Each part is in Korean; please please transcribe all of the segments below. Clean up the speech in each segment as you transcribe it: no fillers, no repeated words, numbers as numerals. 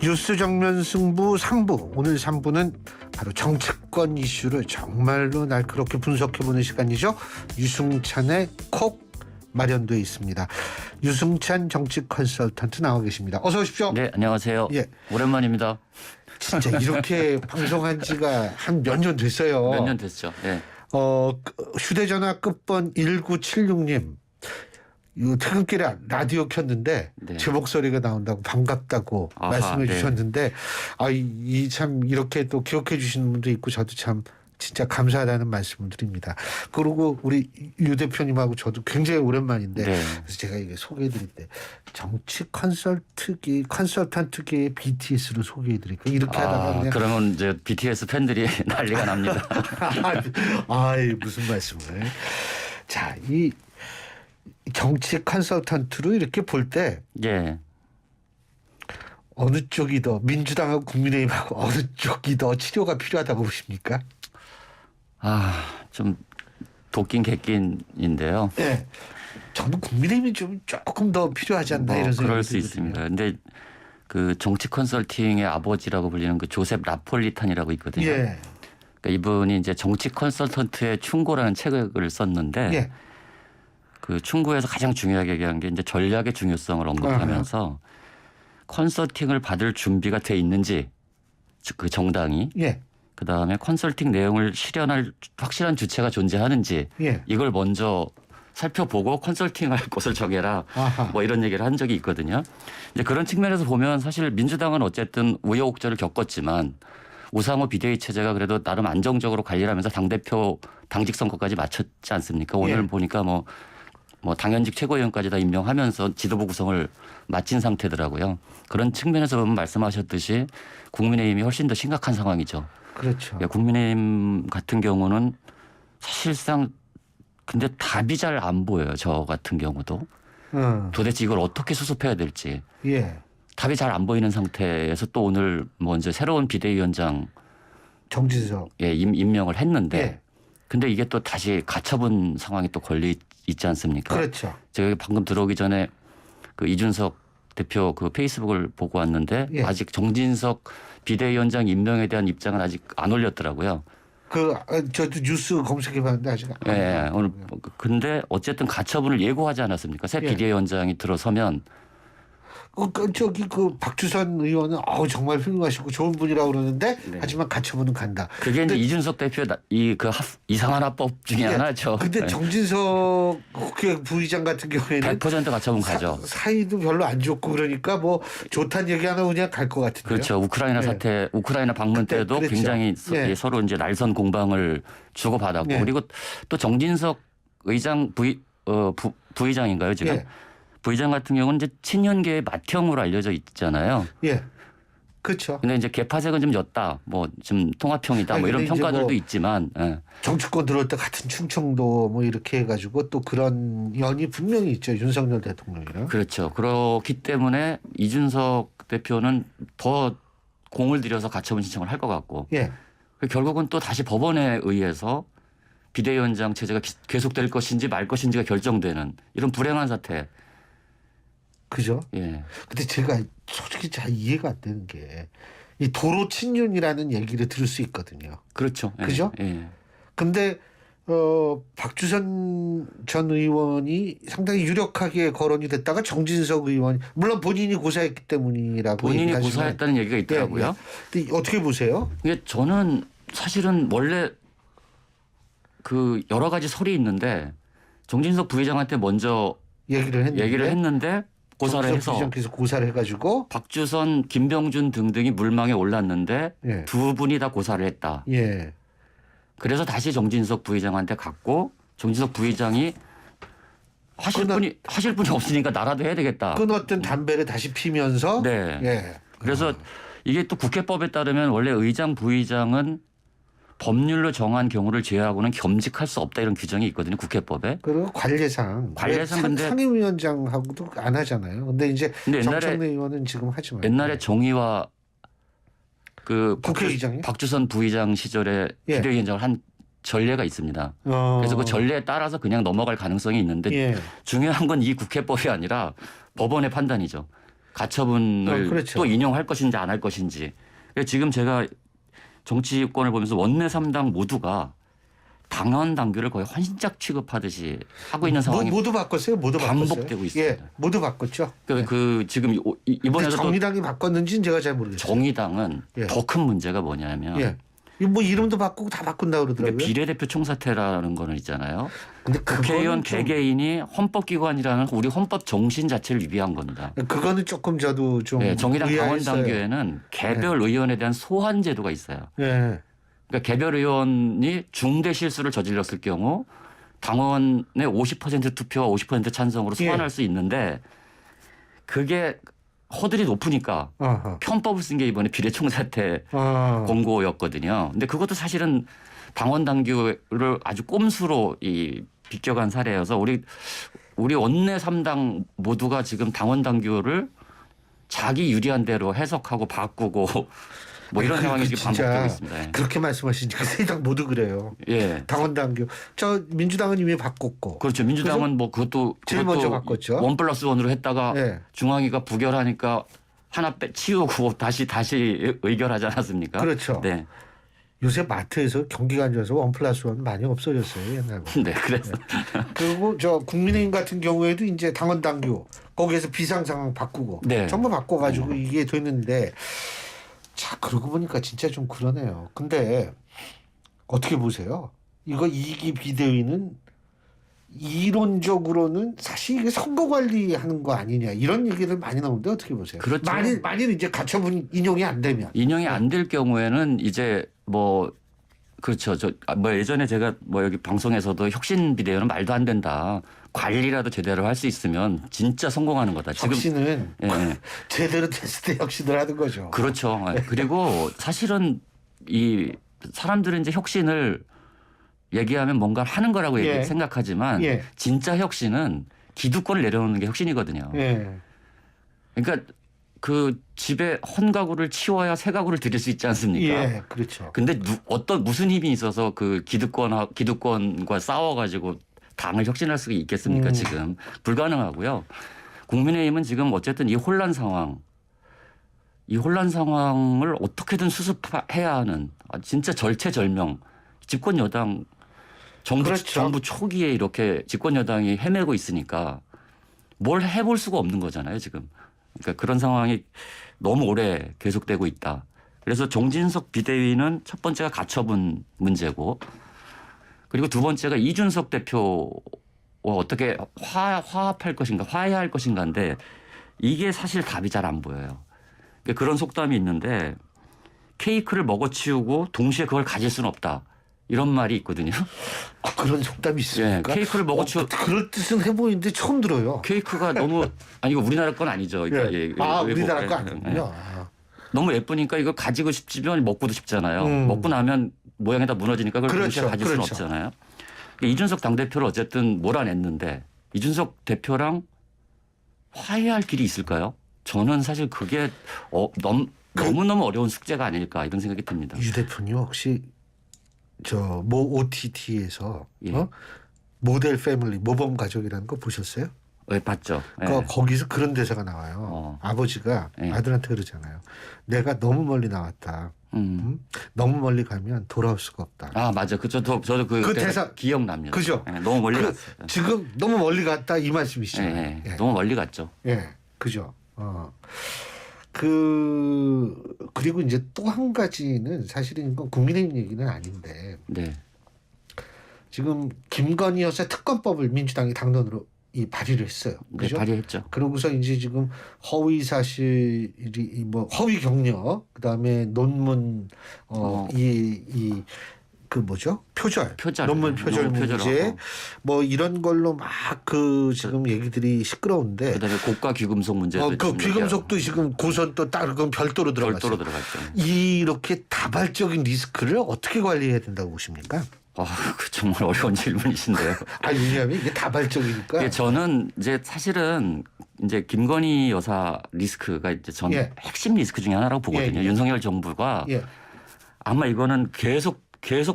뉴스 정면 승부 3부. 오늘 3부는 바로 정치권 이슈를 정말로 날카롭게 분석해보는 시간이죠. 유승찬의 콕 마련되어 있습니다. 유승찬 정치 컨설턴트 나와 계십니다. 어서 오십시오. 네, 안녕하세요. 예. 오랜만입니다. 진짜 이렇게 방송한 지가 한 몇 년 됐어요. 몇 년 됐죠. 네. 휴대전화 끝번 1976님. 이 퇴근길에 라디오 켰는데 네. 제 목소리가 나온다고 반갑다고 아하, 말씀해 네. 주셨는데 이 참 이렇게 또 기억해 주시는 분도 있고 저도 참 진짜 감사하다는 말씀을 드립니다. 그리고 우리 유 대표님하고 저도 굉장히 오랜만인데 네. 그래서 제가 이게 소개해 드릴 때 정치 컨설턴트계의 BTS로 소개해 드릴까 이렇게 하다가 그냥 그러면 이제 BTS 팬들이 난리가 납니다. 무슨 말씀을. 자, 이 정치 컨설턴트로 이렇게 볼 때 예. 어느 쪽이 더 민주당하고 국민의힘하고 어느 쪽이 더 치료가 필요하다고 보십니까? 좀 도끼인 객끼인인데요. 네. 저는 국민의힘이 좀 조금 더 필요하지 않나 이런 생각이 그럴 수 들거든요. 있습니다. 근데 그 정치 컨설팅의 아버지라고 불리는 그 조셉 라폴리탄이라고 있거든요. 예. 그러니까 이분이 이제 정치 컨설턴트의 충고라는 책을 썼는데 예. 그 충고에서 가장 중요하게 얘기한 게 이제 전략의 중요성을 언급하면서 컨설팅을 받을 준비가 돼 있는지 그 정당이 예. 그다음에 컨설팅 내용을 실현할 확실한 주체가 존재하는지 예. 이걸 먼저 살펴보고 컨설팅할 곳을 정해라. 아하. 뭐 이런 얘기를 한 적이 있거든요. 이제 그런 측면에서 보면 사실 민주당은 어쨌든 우여곡절을 겪었지만 우상호 비대위 체제가 그래도 나름 안정적으로 관리를 하면서 당대표 당직 선거까지 마쳤지 않습니까? 오늘 예. 보니까 뭐 당연직 최고위원까지 다 임명하면서 지도부 구성을 마친 상태더라고요. 그런 측면에서 보면 말씀하셨듯이 국민의힘이 훨씬 더 심각한 상황이죠. 그렇죠. 국민의힘 같은 경우는 사실상 근데 답이 잘 안 보여요. 저 같은 경우도. 도대체 이걸 어떻게 수습해야 될지. 예. 답이 잘 안 보이는 상태에서 또 오늘 이제 새로운 비대위원장 정진석. 임명을 했는데 예. 근데 이게 또 다시 가처분 상황이 또 걸려 있지 않습니까? 그렇죠. 제가 방금 들어오기 전에 그 이준석 대표 그 페이스북을 보고 왔는데 예. 아직 정진석 비대위원장 임명에 대한 입장은 아직 안 올렸더라고요. 저도 뉴스 검색해봤는데 아직 안 예, 오늘 나왔더라고요. 근데 어쨌든 가처분을 예고하지 않았습니까? 새 예. 비대위원장이 들어서면 그 박주선 의원은 정말 훌륭하시고 좋은 분이라고 그러는데 네. 하지만 가처분은 간다. 그게 이제 이준석 대표 이상한 합법 중에 하나죠. 근데 네. 정진석 국회 부의장 같은 경우에는 100% 가처분 가죠. 사이도 별로 안 좋고 그러니까 뭐 좋다는 얘기 하나 그냥 갈 것 같은데요. 그렇죠. 우크라이나 네. 사태, 우크라이나 방문 그때 때도 그랬죠. 굉장히 네. 서로 이제 날선 공방을 주고받았고 네. 그리고 또 정진석 의장 부의장인가요 지금? 예. 부의장 같은 경우는 이제 친윤계의 맏형으로 알려져 있잖아요. 예. 그렇죠. 근데 이제 개파색은 좀 였다. 좀 통합형이다. 뭐 이런 근데 이제 평가들도 있지만. 예. 정치권 들어올 때 같은 충청도 뭐 이렇게 해가지고 또 그런 연이 분명히 있죠. 윤석열 대통령이랑. 그렇죠. 그렇기 때문에 이준석 대표는 더 공을 들여서 가처분 신청을 할 것 같고 예. 결국은 또 다시 법원에 의해서 비대위원장 체제가 계속될 것인지 말 것인지가 결정되는 이런 불행한 사태. 그죠? 예. 근데 제가 솔직히 잘 이해가 안 되는 게 이 도로 친윤이라는 얘기를 들을 수 있거든요. 그렇죠. 예. 그죠? 예. 근데 박주선 전 의원이 상당히 유력하게 거론이 됐다가 정진석 의원 물론 본인이 고사했기 때문이라고 본인이 얘기하지만 고사했다는 얘기가 있더라고요. 예, 예. 근데 어떻게 보세요? 이게 저는 사실은 원래 그 여러 가지 설이 있는데 정진석 부회장한테 먼저 얘기를 했는데 고사를 해서 부회장께서 고사를 해가지고 박주선, 김병준 등등이 물망에 올랐는데 예. 두 분이 다 고사를 했다. 예. 그래서 다시 정진석 부회장한테 갔고 정진석 부회장이 하실 분이 없으니까 나라도 해야 되겠다. 끊었던 담배를 다시 피면서 네. 예. 그래서 이게 또 국회법에 따르면 원래 의장, 부의장은 법률로 정한 경우를 제외하고는 겸직할 수 없다 이런 규정이 있거든요. 국회법에. 그리고 관례상 근데 상임위원장하고도 안 하잖아요. 근데 이제 옛날에 정청래 의원은 지금 하지만 옛날에 정의와 그 국회의장이요? 박주선 부의장 시절에 예. 비대위원장을 한 전례가 있습니다. 그래서 그 전례에 따라서 그냥 넘어갈 가능성이 있는데 예. 중요한 건 이 국회법이 아니라 법원의 판단이죠. 가처분을 그렇죠. 또 인용할 것인지 안 할 것인지. 그러니까 지금 제가 정치권을 보면서 원내 3당 모두가 당원 당규를 거의 환신작 취급하듯이 하고 있는 상황이 모두 바꿨어요. 모두 바꿨어요. 반복되고 있습니다. 예, 모두 바꿨죠. 그 지금 근데 이번에도 정의당이 바꿨는지는 제가 잘 모르겠어요. 정의당은 예. 더 큰 문제가 뭐냐면 예. 뭐 이름도 바꾸고 다 바꾼다 그러더라고요. 그러니까 비례대표 총사퇴라는 거는 있잖아요. 근데 국회의원 그거는 좀- 개개인이 헌법기관이라는 우리 헌법 정신 자체를 위배한 겁니다. 그거는 조금 저도 좀 네, 정의당 당원 의아했어요. 당규에는 개별 의원에 대한 소환 제도가 있어요. 예. 그러니까 개별 의원이 중대 실수를 저질렀을 경우 당원의 50% 투표와 50% 찬성으로 소환할 예. 수 있는데 그게 허들이 높으니까 어허. 편법을 쓴 게 이번에 비례총사퇴 어. 공고였거든요. 근데 그것도 사실은 당원 당규를 아주 꼼수로 비껴간 사례여서 우리 원내 3당 모두가 지금 당원 당규를 자기 유리한 대로 해석하고 바꾸고 뭐 이런 상황이 지금 진짜 반복되고 있습니다. 예. 그렇게 말씀하시니까 세 당 모두 그래요. 예. 당원 당규. 저 민주당은 이미 바꿨고. 그렇죠. 민주당은 뭐 그것도 제일 먼저 바꿨죠. 1+1으로 했다가 예. 중앙위가 부결하니까 하나 치우고 다시 의결하지 않았습니까? 그렇죠. 네. 요새 마트에서 경기가 안 좋아서 1+1 많이 없어졌어요 옛날보다. 네. 그래서 그리고 저 국민의힘 같은 경우에도 이제 당원 당규 거기에서 비상 상황 바꾸고 네. 전부 바꿔가지고 이게 됐는데 자 그러고 보니까 진짜 좀 그러네요. 근데 어떻게 보세요? 이거 이기 비대위는 이론적으로는 사실 이게 선거 관리하는 거 아니냐 이런 얘기를 많이 나오는데 어떻게 보세요? 그렇죠. 만일 이제 가처분 인용이 안 되면 인용이 안 될 경우에는 이제 뭐 그렇죠. 뭐 예전에 제가 뭐 여기 방송에서도 혁신 비대위는 말도 안 된다. 관리라도 제대로 할 수 있으면 진짜 성공하는 거다. 지금 혁신은 예. 제대로 됐을 때 혁신을 하는 거죠. 그렇죠. 그리고 사실은 이 사람들은 이제 혁신을 얘기하면 뭔가 하는 거라고 예. 생각하지만 예. 진짜 혁신은 기득권을 내려놓는 게 혁신이거든요. 예. 그러니까 그 집에 헌 가구를 치워야 새 가구를 들일 수 있지 않습니까? 예, 그렇죠. 근데 무슨 힘이 있어서 그 기득권과 싸워가지고 당을 혁신할 수가 있겠습니까? 지금 불가능하고요. 국민의힘은 지금 어쨌든 이 혼란 상황을 어떻게든 수습해야 하는 진짜 절체절명 집권 여당 그렇죠. 정부 초기에 이렇게 집권 여당이 헤매고 있으니까 뭘 해볼 수가 없는 거잖아요, 지금. 그러니까 그런 상황이 너무 오래 계속되고 있다. 그래서 정진석 비대위는 첫 번째가 가처분 문제고 그리고 두 번째가 이준석 대표와 어떻게 화합할 것인가 화해할 것인가인데 이게 사실 답이 잘 안 보여요. 그러니까 그런 속담이 있는데 케이크를 먹어치우고 동시에 그걸 가질 수는 없다. 이런 말이 있거든요. 그런 속담이 있습니까? 예, 케이크를 그럴 뜻은 해보이는데 처음 들어요. 케이크가 너무 이거 우리나라 건 아니죠. 그러니까 예. 외국, 우리나라 거 예, 아니군요. 예. 너무 예쁘니까 이거 가지고 싶지만 먹고도 싶잖아요. 먹고 나면 모양이 다 무너지니까 그걸 그렇죠. 동시에 가질 수는 그렇죠. 없잖아요. 그러니까 이준석 당대표를 어쨌든 몰아냈는데 이준석 대표랑 화해할 길이 있을까요? 저는 사실 그게 너무너무 어려운 숙제가 아닐까 이런 생각이 듭니다. 유 대표님 혹시 저 모 OTT에서 예. 모델 패밀리 모범 가족이라는 거 보셨어요? 네, 봤죠. 예. 거기서 그런 대사가 나와요. 아버지가 예. 아들한테 그러잖아요. 내가 너무 멀리 나왔다. 너무 멀리 가면 돌아올 수가 없다. 아 맞아. 저도 그 대사 기억납니다. 그죠? 예, 너무 멀리 갔어요. 지금 너무 멀리 갔다 이 말씀이시잖아요. 예, 예. 너무 멀리 갔죠. 예, 그죠. 그리고 이제 또 한 가지는 사실은 이건 국민의힘 얘기는 아닌데 네. 지금 김건희 여사 특검법을 민주당이 당론으로 발의를 했어요. 네, 그죠? 발의했죠. 그러고서 이제 지금 허위 사실이 뭐 허위 경력 그다음에 논문 그 뭐죠? 표절. 논문 표절 문제 뭐 이런 걸로 막 그 지금 얘기들이 시끄러운데 그다음에 고가 귀금속 문제도 그 귀금속도 지금 고선 또 다른 별도로 들어갔어요. 별도로 들어갔죠. 이렇게 다발적인 리스크를 어떻게 관리해야 된다고 보십니까? 정말 어려운 질문이신데요. 왜냐하면 이게 다발적이니까. 저는 이제 사실은 이제 김건희 여사 리스크가 이제 전 핵심 리스크 중에 하나라고 보거든요. 윤석열 정부가 아마 이거는 계속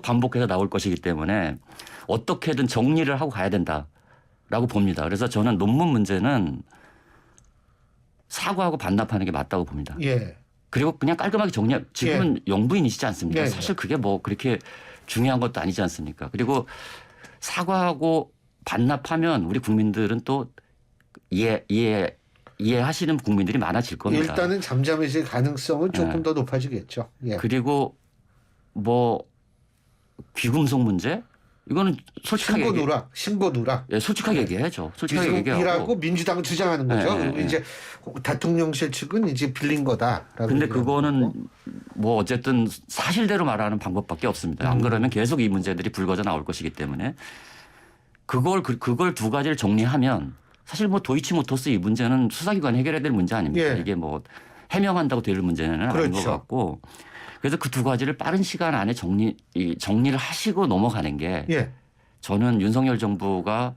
반복해서 나올 것이기 때문에 어떻게든 정리를 하고 가야 된다라고 봅니다. 그래서 저는 논문 문제는 사과하고 반납하는 게 맞다고 봅니다. 예. 그리고 그냥 깔끔하게 정리하. 지금은 영부인이시지 않습니까? 예. 사실 그게 뭐 그렇게 중요한 것도 아니지 않습니까? 그리고 사과하고 반납하면 우리 국민들은 또 이해하시는 국민들이 많아질 겁니다. 일단은 잠잠해질 가능성은 조금 예. 더 높아지겠죠. 예. 그리고 뭐 귀금속 문제 이거는 솔직하게 신고 누락. 예, 솔직하게 얘기해야죠. 솔직하게 이라고 얘기하고. 민주당은 주장하는 거죠. 예, 그리고 예. 이제 대통령실 측은 이제 빌린 거다라고. 근데 얘기하고 그거는 있고. 뭐 어쨌든 사실대로 말하는 방법밖에 없습니다. 안 그러면 계속 이 문제들이 불거져 나올 것이기 때문에 그걸 두 가지를 정리하면 사실 뭐 도이치모터스 이 문제는 수사기관이 해결해야 될 문제 아닙니까? 예. 이게 뭐 해명한다고 될 문제는 아닌 것 그렇죠. 같고 그래서 그 두 가지를 빠른 시간 안에 정리를 하시고 넘어가는 게 예. 저는 윤석열 정부가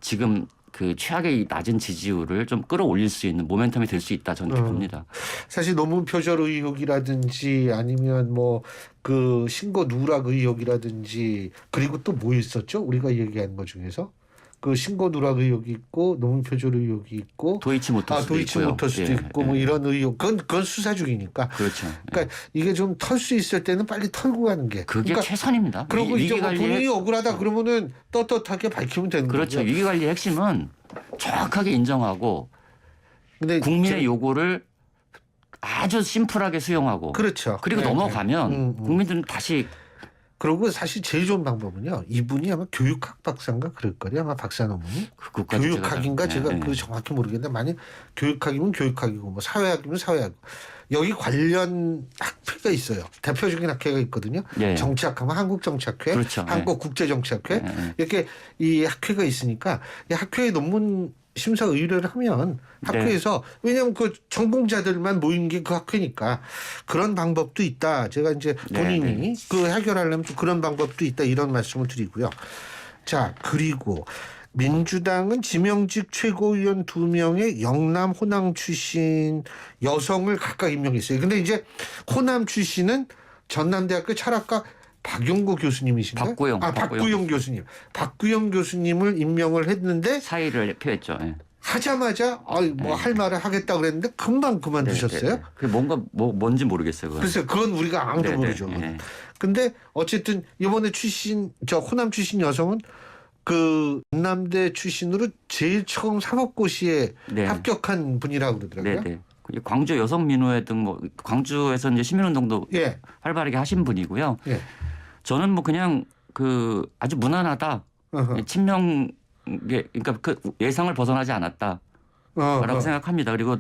지금 그 최악의 이 낮은 지지율을 좀 끌어올릴 수 있는 모멘텀이 될 수 있다 저는 이렇게 봅니다. 사실 논문 표절 의혹이라든지 아니면 뭐 그 신고 누락 의혹이라든지 그리고 또 뭐 있었죠? 우리가 얘기하는 것 중에서 그 신고 누락 의혹이 있고 논문 표절 의혹이 있고 도이치모터스도 도이치모터스도 있고요. 있고 뭐 이런 의혹 그건 수사 중이니까. 그렇죠. 그러니까 이게 좀 털 수 있을 때는 빨리 털고 가는 게. 그게 그러니까 최선입니다. 그러고 이제 뭐 본인이 위기관리의 억울하다 그러면은 떳떳하게 밝히면 되는 그렇죠. 거죠. 위기관리의 핵심은 정확하게 인정하고 근데 국민의 요구를 아주 심플하게 수용하고 그렇죠. 그리고 네, 넘어가면 네. 국민들은 다시 그리고 사실 제일 좋은 방법은요. 이분이 아마 교육학 박사인가 그럴 거예요. 아마 박사 논문이. 그것까지 교육학인가 제가 네, 그 정확히 모르겠는데 만약 교육학이면 교육학이고 뭐 사회학이면 사회학. 여기 관련 학회가 있어요. 대표적인 학회가 있거든요. 예. 정치학하면 한국정치학회, 그렇죠. 한국국제정치학회 예. 이렇게 이 학회가 있으니까 이 학회에 논문 심사 의뢰를 하면 학회에서 왜냐하면 그 전공자들만 모인 게 그 학회니까 그런 방법도 있다. 제가 이제 본인이 그 해결하려면 또 그런 방법도 있다 이런 말씀을 드리고요. 자 그리고 민주당은 지명직 최고위원 2명의 영남 호남 출신 여성을 각각 임명했어요. 근데 이제 호남 출신은 전남대학교 철학과 박용구 교수님이신가요? 박구영 교수님. 박구영 교수님을 임명을 했는데 사의를 표했죠. 예. 하자마자 뭐 할 말을 하겠다 그랬는데 금방 그만두셨어요. 그게 뭔지 모르겠어요. 그건. 글쎄요, 그건 우리가 아무도 모르죠. 근데 어쨌든 이번에 호남 출신 여성은 그 전남대 출신으로 제일 처음 사법고시에 합격한 분이라고 그러더라고요. 네네. 광주 여성민우회 등 뭐 광주에서 이제 시민운동도 활발하게 하신 분이고요. 예. 저는 뭐 그냥 그 아주 무난하다. 친명 그러니까 그 예상을 벗어나지 않았다라고 생각합니다. 그리고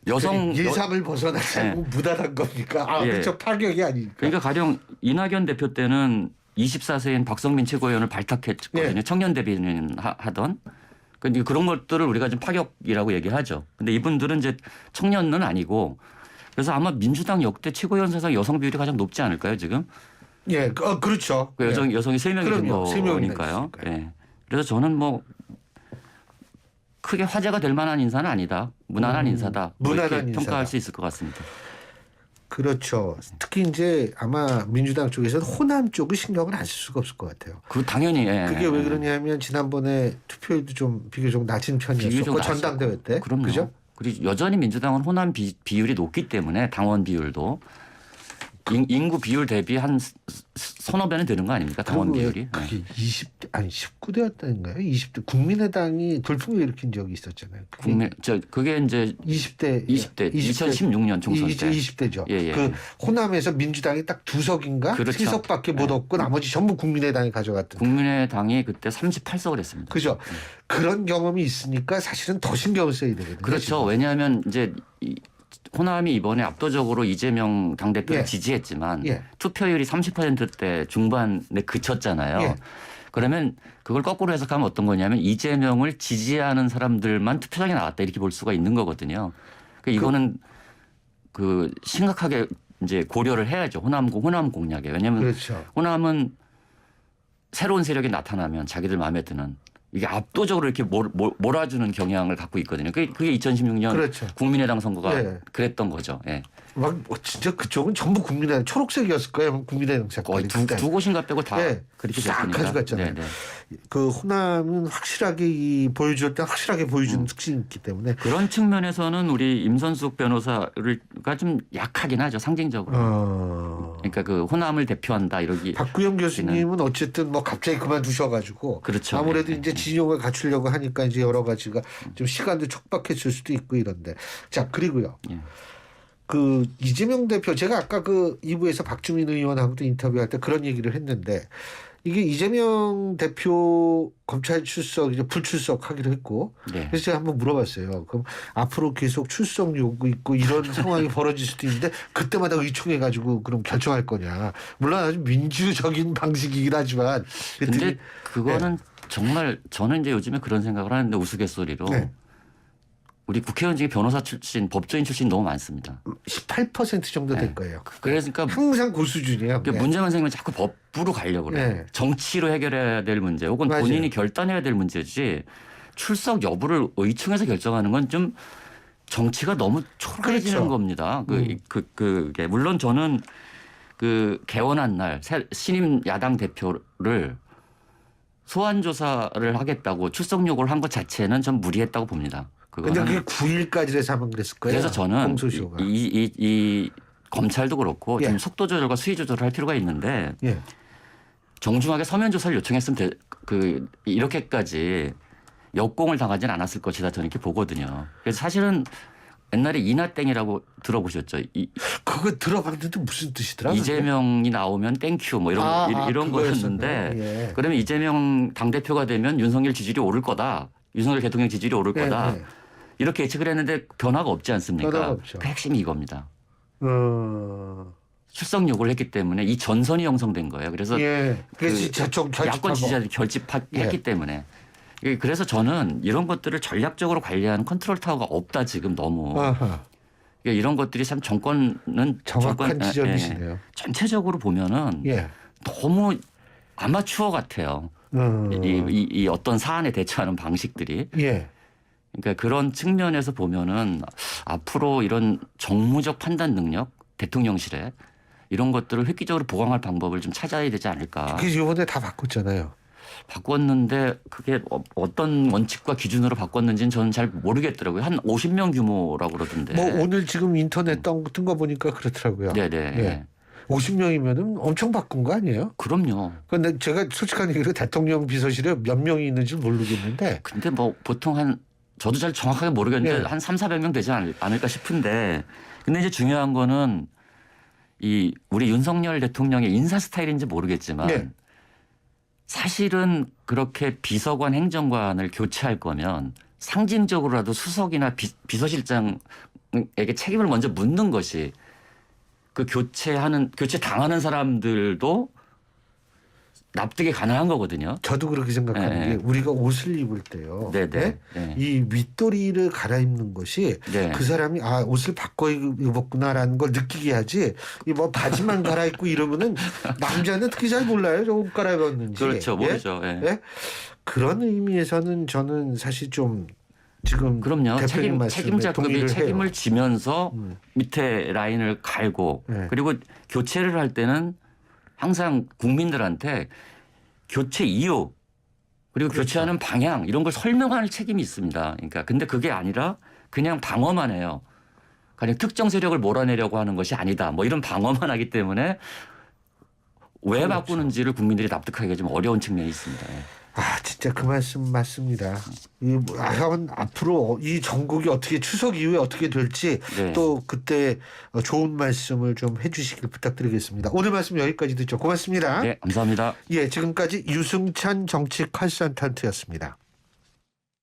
예상을 벗어나지 않고 무난한 겁니까? 그렇죠. 파격이 아니니까. 그러니까 가령 이낙연 대표 때는 24세인 박성민 최고위원을 발탁했거든요. 청년 대변인 하던. 근데 그런 것들을 우리가 좀 파격이라고 얘기하죠. 근데 이분들은 이제 청년은 아니고 그래서 아마 민주당 역대 최고위원 사상 여성 비율이 가장 높지 않을까요, 지금? 예, 그렇죠. 그 여성이 3명이 된 거니까요. 예. 그래서 저는 뭐 크게 화제가 될 만한 인사는 아니다. 무난한 인사다. 무난한 인사다. 평가할 수 있을 것 같습니다. 그렇죠. 특히 이제 아마 민주당 쪽에서는 호남 쪽을 신경을 안 쓸 수가 없을 것 같아요. 그 당연히. 그게 왜 그러냐면 지난번에 투표율도 좀 비교적 낮은 편이었었고 전당대회 때. 그럼요. 그죠? 그리고 여전히 민주당은 호남 비율이 높기 때문에 당원 비율도 인구 비율 대비 한 서너 배는 되는 거 아닙니까? 당원 비율이. 그게 20대 아니 19대였다는가요? 20대 국민의당이 돌풍을 일으킨 적이 있었잖아요. 그게 이제 20대 2016년 총선 때 20대죠. 예. 그 호남에서 민주당이 딱 2석인가 그렇죠. 3석밖에 못 얻고 나머지 전부 국민의당이 가져갔던. 국민의당이 그때 38석을 했습니다. 그죠. 그런 경험이 있으니까 사실은 더 신경을 써야 되거든요. 그렇죠. 지금. 왜냐하면 이제 호남이 이번에 압도적으로 이재명 당대표를 지지했지만 투표율이 30%대 중반에 그쳤잖아요. 그러면 그걸 거꾸로 해석하면 어떤 거냐면 이재명을 지지하는 사람들만 투표장에 나왔다 이렇게 볼 수가 있는 거거든요. 그러니까 이거는 그 심각하게 이제 고려를 해야죠. 호남 공략에. 왜냐하면 호남은 새로운 세력이 나타나면 자기들 마음에 드는 이게 압도적으로 이렇게 몰아주는 경향을 갖고 있거든요. 그게 2016년 그렇죠. 국민의당 선거가 네. 그랬던 거죠. 예. 막 진짜 그쪽은 전부 국민의당 초록색이었을 거예요. 국민의당 거의 색깔이. 두 곳인가 빼고 다 네. 그렇게 싹 됐으니까. 가져갔잖아요. 네, 네. 그 호남은 확실하게 보여줄 때 확실하게 보여주는 특징이 있기 때문에 그런 측면에서는 우리 임선숙 변호사가 좀 약하긴 하죠. 상징적으로. 그러니까 그 호남을 대표한다 이러기. 박구영 교수님은 어쨌든 뭐 갑자기 그만두셔가지고 그렇죠. 아무래도 네, 이제 네. 진영을 갖추려고 하니까 이제 여러 가지가 좀 시간도 촉박해질 수도 있고 이런데 자 그리고요. 예. 그 이재명 대표 제가 아까 그 2부에서 박주민 의원하고도 인터뷰할 때 그런 얘기를 했는데 이게 이재명 대표 검찰 출석 이제 불출석하기로 했고 네. 그래서 제가 한번 물어봤어요. 그럼 앞으로 계속 출석 요구 있고 이런 상황이 벌어질 수도 있는데 그때마다 의총해 가지고 그럼 결정할 거냐. 물론 아주 민주적인 방식이긴 하지만 근데 그거는 정말 저는 이제 요즘에 그런 생각을 하는데 우스갯소리로 네. 우리 국회의원 중에 변호사 출신, 법조인 출신 너무 많습니다. 18% 정도 될 네. 거예요. 그러니까 항상 그 수준이에요. 그러니까 문제만 생기면 자꾸 법부로 가려고 그래요. 네. 정치로 해결해야 될 문제 혹은 맞아요. 본인이 결단해야 될 문제지 출석 여부를 의총에서 결정하는 건 좀 정치가 너무 초라해지는 그렇죠. 겁니다. 그게 물론 저는 그 개원한 날 신임 야당 대표를 소환 조사를 하겠다고 출석 요구를 한 것 자체는 좀 무리했다고 봅니다. 근데 그게 9일까지라서 하면 그랬을 거예요. 그래서 저는 공소시효가. 이 검찰도 그렇고 예. 좀 속도 조절과 수위 조절을 할 필요가 있는데 예. 정중하게 서면 조사를 요청했으면 이렇게까지 역공을 당하지는 않았을 것이다 저는 이렇게 보거든요. 그래서 사실은 옛날에 이나땡이라고 들어보셨죠? 그거 들어봤는데 무슨 뜻이더라? 이재명이 나오면 땡큐 뭐 이런 거였는데 예. 그러면 이재명 당대표가 되면 윤석열 지지율이 오를 거다. 윤석열 대통령 지지율이 오를 거다. 예. 이렇게 예측을 했는데 변화가 없지 않습니까? 변화가 없죠. 그 핵심이 이겁니다. 어. 출석 요구를 했기 때문에 이 전선이 형성된 거예요. 그래서 예. 그래서 야권 지지자들이 결집했기 때문에. 그래서 저는 이런 것들을 전략적으로 관리하는 컨트롤 타워가 없다 지금 너무. 아하. 이런 것들이 참 정권은 정확한 지적이시네요. 전체적으로 보면은 예. 너무 아마추어 같아요. 이 어떤 사안에 대처하는 방식들이. 예. 그러니까 그런 측면에서 보면은 앞으로 이런 정무적 판단 능력 대통령실에 이런 것들을 획기적으로 보강할 방법을 좀 찾아야 되지 않을까. 그래서 이번에 다 바꿨잖아요. 바꿨는데 그게 어떤 원칙과 기준으로 바꿨는지는 저는 잘 모르겠더라고요. 한 50명 규모라고 그러던데. 뭐 오늘 지금 인터넷 뜬 거 보니까 그렇더라고요. 네네. 예. 50명이면은 엄청 바꾼 거 아니에요? 그럼요. 근데 제가 솔직한 얘기로 대통령 비서실에 몇 명이 있는지 모르겠는데. 근데 뭐 보통 저도 잘 정확하게 모르겠는데 네. 한 300~400명 되지 않을까 싶은데 근데 이제 중요한 거는 우리 윤석열 대통령의 인사 스타일인지 모르겠지만 네. 사실은 그렇게 비서관 행정관을 교체할 거면 상징적으로라도 수석이나 비서실장에게 책임을 먼저 묻는 것이 그 교체 당하는 사람들도 납득이 가능한 거거든요. 저도 그렇게 생각하는 네. 게 우리가 옷을 입을 때요. 네네. 네? 이 윗도리를 갈아입는 것이 네. 그 사람이 옷을 바꿔 입었구나라는 걸 느끼게 하지. 이 뭐 바지만 갈아입고 이러면은 남자는 특히 잘 몰라요. 저 옷 갈아입었는지. 그렇죠. 모르죠. 예? 예. 예? 그런 의미에서는 저는 사실 좀 지금 그럼요. 대표님 말씀에 책임자급이 동의를 책임을 해요. 지면서 밑에 라인을 갈고 네. 그리고 교체를 할 때는 항상 국민들한테 교체 이유 그리고 그렇죠. 교체하는 방향 이런 걸 설명할 책임이 있습니다. 그러니까 근데 그게 아니라 그냥 방어만 해요. 그냥 특정 세력을 몰아내려고 하는 것이 아니다. 뭐 이런 방어만 하기 때문에 왜 그렇죠. 바꾸는지를 국민들이 납득하기가 좀 어려운 측면이 있습니다. 예. 진짜 그 말씀 맞습니다. 앞으로 이 전국이 어떻게 추석 이후에 어떻게 될지 네. 또 그때 좋은 말씀을 좀 해주시길 부탁드리겠습니다. 오늘 말씀 여기까지 듣죠. 고맙습니다. 네, 감사합니다. 예, 지금까지 유승찬 정치 컨설턴트였습니다.